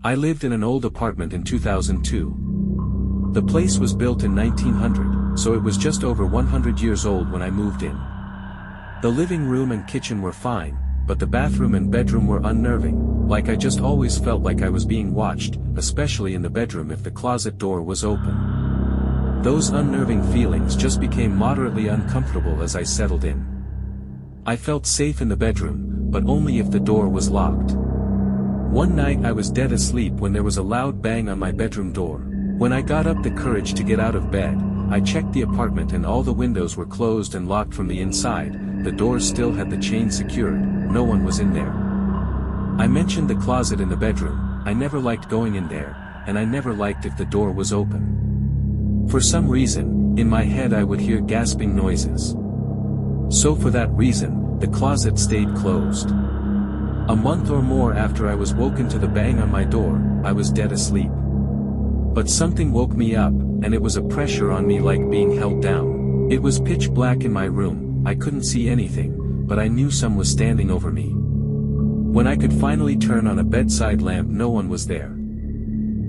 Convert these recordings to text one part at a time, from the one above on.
I lived in an old apartment in 2002. The place was built in 1900, so it was just over 100 years old when I moved in. The living room and kitchen were fine, but the bathroom and bedroom were unnerving, like I just always felt like I was being watched, especially in the bedroom if the closet door was open. Those unnerving feelings just became moderately uncomfortable as I settled in. I felt safe in the bedroom, but only if the door was locked. One night I was dead asleep when there was a loud bang on my bedroom door. When I got up the courage to get out of bed, I checked the apartment and all the windows were closed and locked from the inside, the doors still had the chain secured, no one was in there. I mentioned the closet in the bedroom, I never liked going in there, and I never liked if the door was open. For some reason, in my head I would hear gasping noises. So for that reason, the closet stayed closed. A month or more after I was woken to the bang on my door, I was dead asleep. But something woke me up, and it was a pressure on me like being held down. It was pitch black in my room, I couldn't see anything, but I knew someone was standing over me. When I could finally turn on a bedside lamp, no one was there.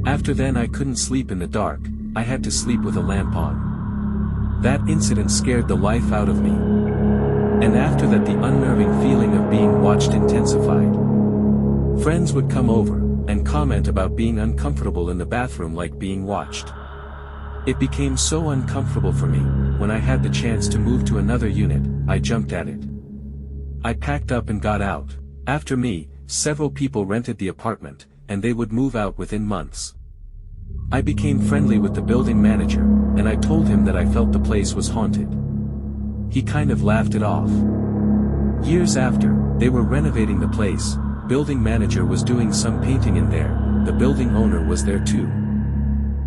After then I couldn't sleep in the dark, I had to sleep with a lamp on. That incident scared the life out of me. And after that the unnerving feeling of being watched intensified. Friends would come over, and comment about being uncomfortable in the bathroom like being watched. It became so uncomfortable for me, when I had the chance to move to another unit, I jumped at it. I packed up and got out. After me, several people rented the apartment, and they would move out within months. I became friendly with the building manager, and I told him that I felt the place was haunted. He kind of laughed it off. Years after, they were renovating the place, building manager was doing some painting in there, the building owner was there too.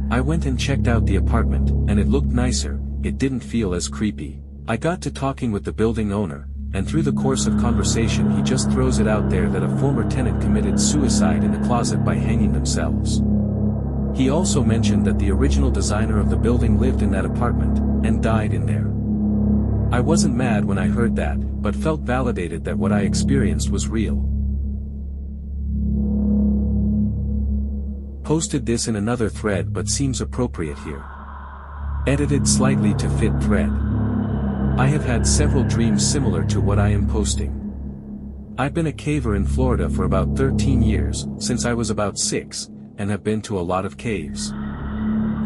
I went and checked out the apartment, and it looked nicer, it didn't feel as creepy. I got to talking with the building owner, and through the course of conversation he just throws it out there that a former tenant committed suicide in the closet by hanging themselves. He also mentioned that the original designer of the building lived in that apartment, and died in there. I wasn't mad when I heard that, but felt validated that what I experienced was real. Posted this in another thread but seems appropriate here. Edited slightly to fit thread. I have had several dreams similar to what I am posting. I've been a caver in Florida for about 13 years, since I was about 6, and have been to a lot of caves.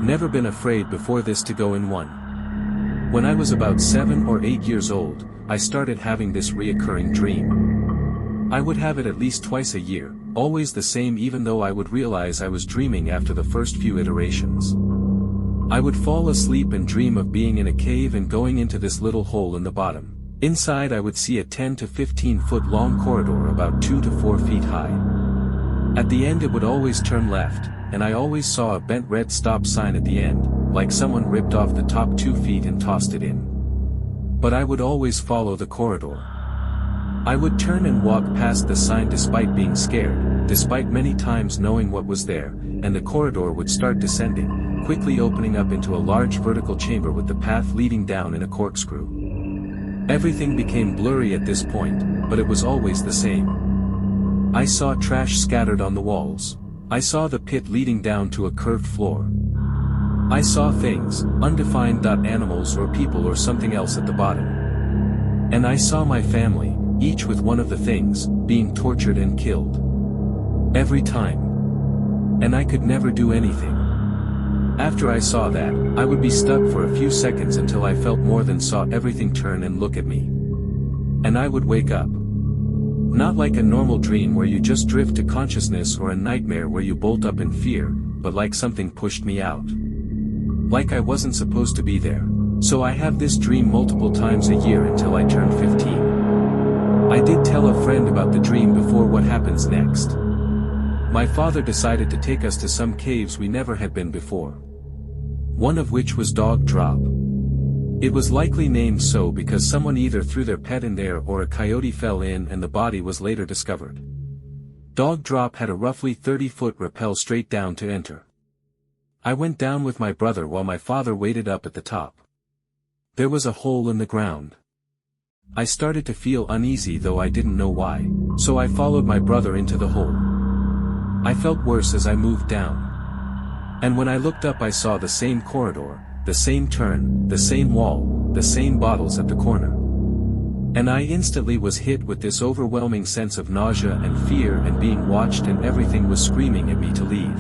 Never been afraid before this to go in one. When I was about 7 or 8 years old, I started having this reoccurring dream. I would have it at least twice a year, always the same even though I would realize I was dreaming after the first few iterations. I would fall asleep and dream of being in a cave and going into this little hole in the bottom. Inside I would see a 10 to 15 foot long corridor about 2 to 4 feet high. At the end it would always turn left, and I always saw a bent red stop sign at the end, like someone ripped off the top 2 feet and tossed it in. But I would always follow the corridor. I would turn and walk past the sign despite being scared, despite many times knowing what was there, and the corridor would start descending, quickly opening up into a large vertical chamber with the path leading down in a corkscrew. Everything became blurry at this point, but it was always the same. I saw trash scattered on the walls. I saw the pit leading down to a curved floor. I saw things, undefined animals or people or something else at the bottom. And I saw my family, each with one of the things, being tortured and killed. Every time. And I could never do anything. After I saw that, I would be stuck for a few seconds until I felt more than saw everything turn and look at me. And I would wake up. Not like a normal dream where you just drift to consciousness or a nightmare where you bolt up in fear, but like something pushed me out. Like I wasn't supposed to be there. So I have this dream multiple times a year until I turn 15. I did tell a friend about the dream before what happens next. My father decided to take us to some caves we never had been before. One of which was Dog Drop. It was likely named so because someone either threw their pet in there or a coyote fell in and the body was later discovered. Dog Drop had a roughly 30-foot rappel straight down to enter. I went down with my brother while my father waited up at the top. There was a hole in the ground. I started to feel uneasy though I didn't know why, so I followed my brother into the hole. I felt worse as I moved down. And when I looked up I saw the same corridor, the same turn, the same wall, the same bottles at the corner. And I instantly was hit with this overwhelming sense of nausea and fear and being watched, and everything was screaming at me to leave.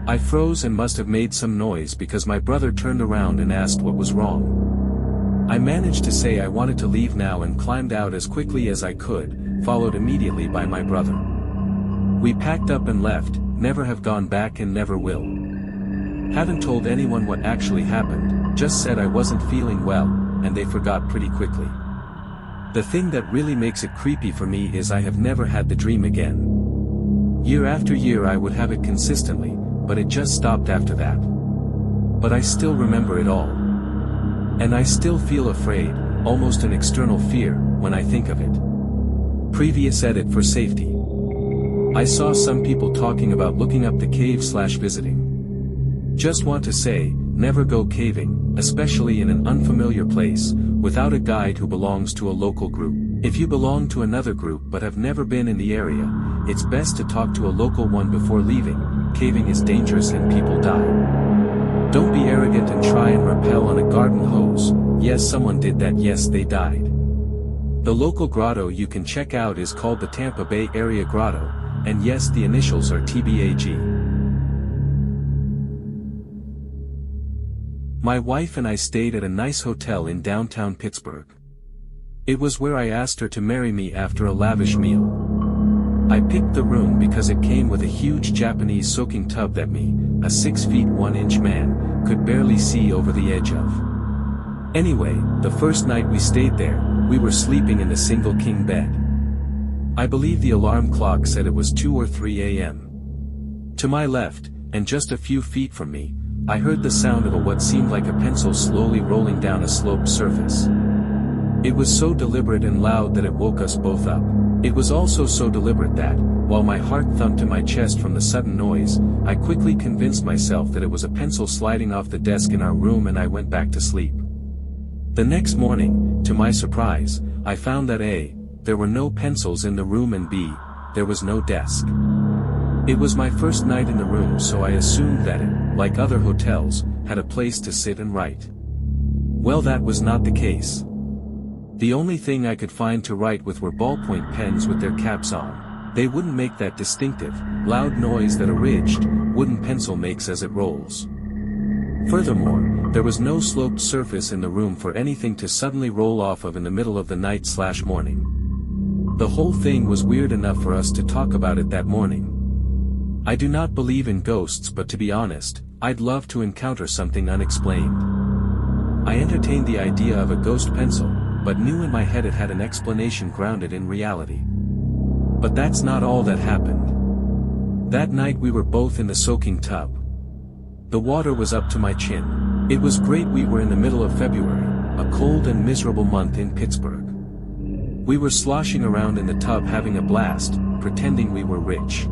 I froze and must have made some noise because my brother turned around and asked what was wrong. I managed to say I wanted to leave now and climbed out as quickly as I could, followed immediately by my brother. We packed up and left, never have gone back and never will. Haven't told anyone what actually happened, just said I wasn't feeling well, and they forgot pretty quickly. The thing that really makes it creepy for me is I have never had the dream again. Year after year I would have it consistently, but it just stopped after that. But I still remember it all. And I still feel afraid, almost an external fear, when I think of it. Previous edit for safety. I saw some people talking about looking up the cave/visiting. Just want to say, never go caving, especially in an unfamiliar place, without a guide who belongs to a local group. If you belong to another group but have never been in the area, it's best to talk to a local one before leaving. Caving is dangerous and people die. Don't be arrogant and try and rappel on a garden hose. Yes, someone did that, yes, they died. The local grotto you can check out is called the Tampa Bay Area Grotto, and yes, the initials are TBAG. My wife and I stayed at a nice hotel in downtown Pittsburgh. It was where I asked her to marry me after a lavish meal. I picked the room because it came with a huge Japanese soaking tub that me, a 6 feet 1 inch man, could barely see over the edge of. Anyway, the first night we stayed there, we were sleeping in a single king bed. I believe the alarm clock said it was 2 or 3 a.m. To my left, and just a few feet from me, I heard the sound of what seemed like a pencil slowly rolling down a sloped surface. It was so deliberate and loud that it woke us both up. It was also so deliberate that, while my heart thumped in my chest from the sudden noise, I quickly convinced myself that it was a pencil sliding off the desk in our room, and I went back to sleep. The next morning, to my surprise, I found that A, there were no pencils in the room, and B, there was no desk. It was my first night in the room, so I assumed that it, like other hotels, had a place to sit and write. Well, that was not the case. The only thing I could find to write with were ballpoint pens with their caps on. They wouldn't make that distinctive, loud noise that a ridged, wooden pencil makes as it rolls. Furthermore, there was no sloped surface in the room for anything to suddenly roll off of in the middle of the night/morning. The whole thing was weird enough for us to talk about it that morning. I do not believe in ghosts, but to be honest, I'd love to encounter something unexplained. I entertained the idea of a ghost pencil, but knew in my head it had an explanation grounded in reality. But that's not all that happened. That night we were both in the soaking tub. The water was up to my chin. It was great. We were in the middle of February, a cold and miserable month in Pittsburgh. We were sloshing around in the tub having a blast, pretending we were rich.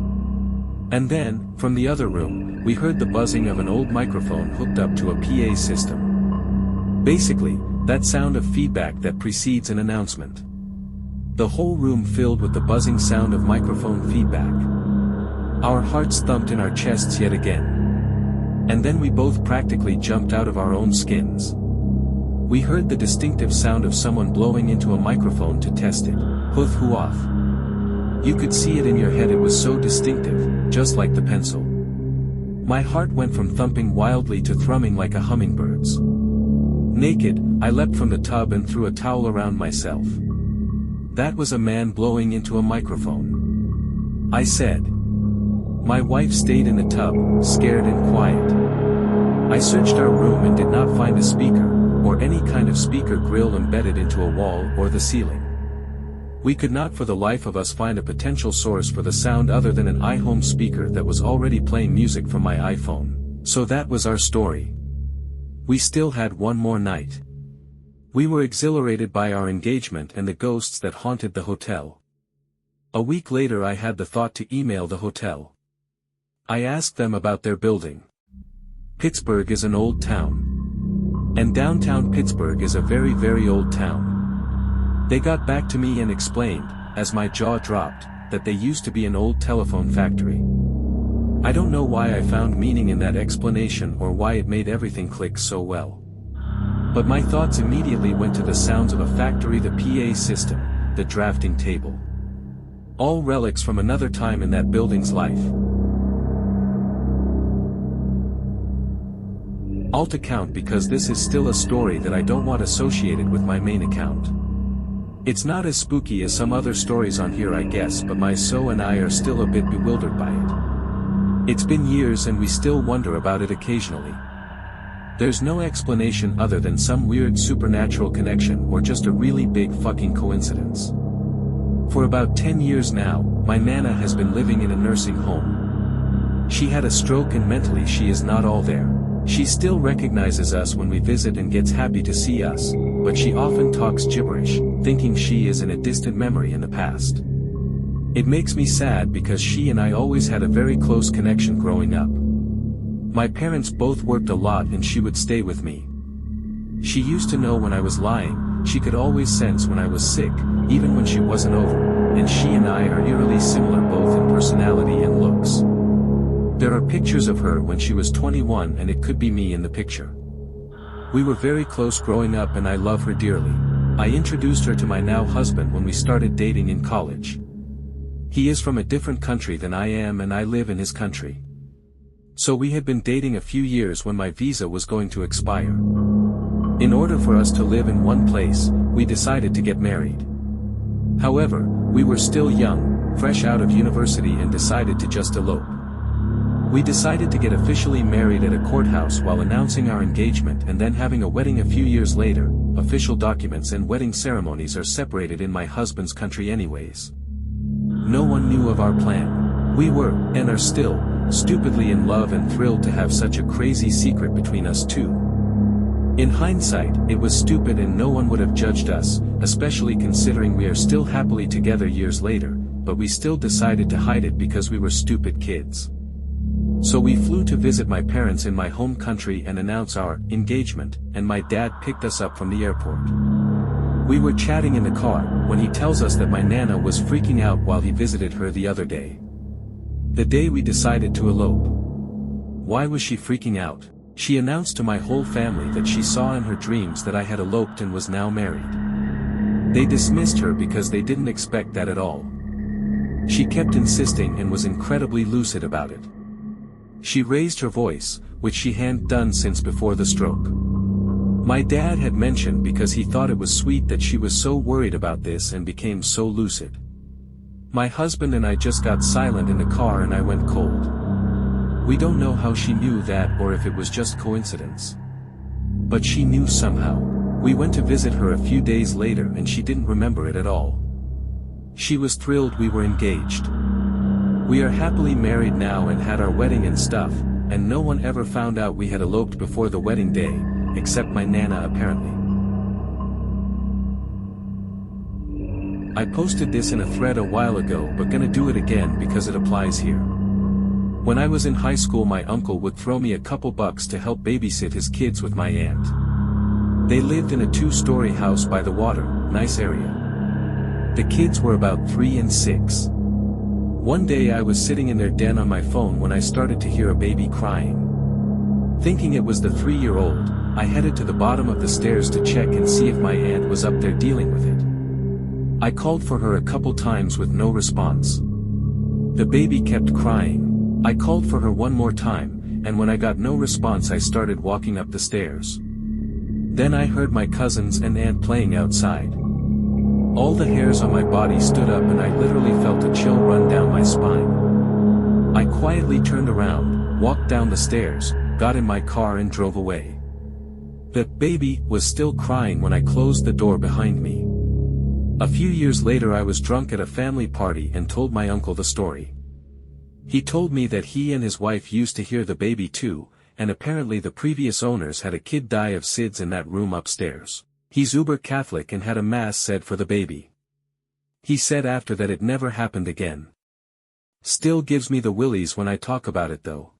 And then, from the other room, we heard the buzzing of an old microphone hooked up to a PA system. Basically, that sound of feedback that precedes an announcement. The whole room filled with the buzzing sound of microphone feedback. Our hearts thumped in our chests yet again. And then we both practically jumped out of our own skins. We heard the distinctive sound of someone blowing into a microphone to test it. Hoof hoof. You could see it in your head, it was so distinctive, just like the pencil. My heart went from thumping wildly to thrumming like a hummingbird's. Naked, I leapt from the tub and threw a towel around myself. That was a man blowing into a microphone, I said. My wife stayed in the tub, scared and quiet. I searched our room and did not find a speaker, or any kind of speaker grill embedded into a wall or the ceiling. We could not for the life of us find a potential source for the sound other than an iHome speaker that was already playing music from my iPhone. So that was our story. We still had one more night. We were exhilarated by our engagement and the ghosts that haunted the hotel. A week later I had the thought to email the hotel. I asked them about their building. Pittsburgh is an old town. And downtown Pittsburgh is a very, very old town. They got back to me and explained, as my jaw dropped, that they used to be an old telephone factory. I don't know why I found meaning in that explanation or why it made everything click so well. But my thoughts immediately went to the sounds of a factory, the PA system, the drafting table. All relics from another time in that building's life. Alt account because this is still a story that I don't want associated with my main account. It's not as spooky as some other stories on here I guess, but my so and I are still a bit bewildered by it. It's been years and we still wonder about it occasionally. There's no explanation other than some weird supernatural connection or just a really big fucking coincidence. For about 10 years now, my Nana has been living in a nursing home. She had a stroke and mentally she is not all there. She still recognizes us when we visit and gets happy to see us, but she often talks gibberish, thinking she is in a distant memory in the past. It makes me sad because she and I always had a very close connection growing up. My parents both worked a lot and she would stay with me. She used to know when I was lying, she could always sense when I was sick, even when she wasn't over, and she and I are eerily similar both in personality and looks. There are pictures of her when she was 21 and it could be me in the picture. We were very close growing up and I love her dearly. I introduced her to my now husband when we started dating in college. He is from a different country than I am and I live in his country. So we had been dating a few years when my visa was going to expire. In order for us to live in one place, we decided to get married. However, we were still young, fresh out of university and decided to just elope. We decided to get officially married at a courthouse while announcing our engagement and then having a wedding a few years later. Official documents and wedding ceremonies are separated in my husband's country anyways. No one knew of our plan. We were, and are still, stupidly in love and thrilled to have such a crazy secret between us two. In hindsight, it was stupid and no one would have judged us, especially considering we are still happily together years later, but we still decided to hide it because we were stupid kids. So we flew to visit my parents in my home country and announce our engagement, and my dad picked us up from the airport. We were chatting in the car, when he tells us that my Nana was freaking out while he visited her the other day. The day we decided to elope. Why was she freaking out? She announced to my whole family that she saw in her dreams that I had eloped and was now married. They dismissed her because they didn't expect that at all. She kept insisting and was incredibly lucid about it. She raised her voice, which she hadn't done since before the stroke. My dad had mentioned because he thought it was sweet that she was so worried about this and became so lucid. My husband and I just got silent in the car and I went cold. We don't know how she knew that or if it was just coincidence. But she knew somehow. We went to visit her a few days later and she didn't remember it at all. She was thrilled we were engaged. We are happily married now and had our wedding and stuff, and no one ever found out we had eloped before the wedding day, except my Nana apparently. I posted this in a thread a while ago but gonna do it again because it applies here. When I was in high school my uncle would throw me a couple bucks to help babysit his kids with my aunt. They lived in a 2-story house by the water, nice area. The kids were about 3 and 6. One day I was sitting in their den on my phone when I started to hear a baby crying. Thinking it was the 3-year-old, I headed to the bottom of the stairs to check and see if my aunt was up there dealing with it. I called for her a couple times with no response. The baby kept crying. I called for her one more time, and when I got no response I started walking up the stairs. Then I heard my cousins and aunt playing outside. All the hairs on my body stood up and I literally felt a chill run down my spine. I quietly turned around, walked down the stairs, got in my car and drove away. The baby was still crying when I closed the door behind me. A few years later I was drunk at a family party and told my uncle the story. He told me that he and his wife used to hear the baby too, and apparently the previous owners had a kid die of SIDS in that room upstairs. He's uber Catholic and had a mass said for the baby. He said after that it never happened again. Still gives me the willies when I talk about it though.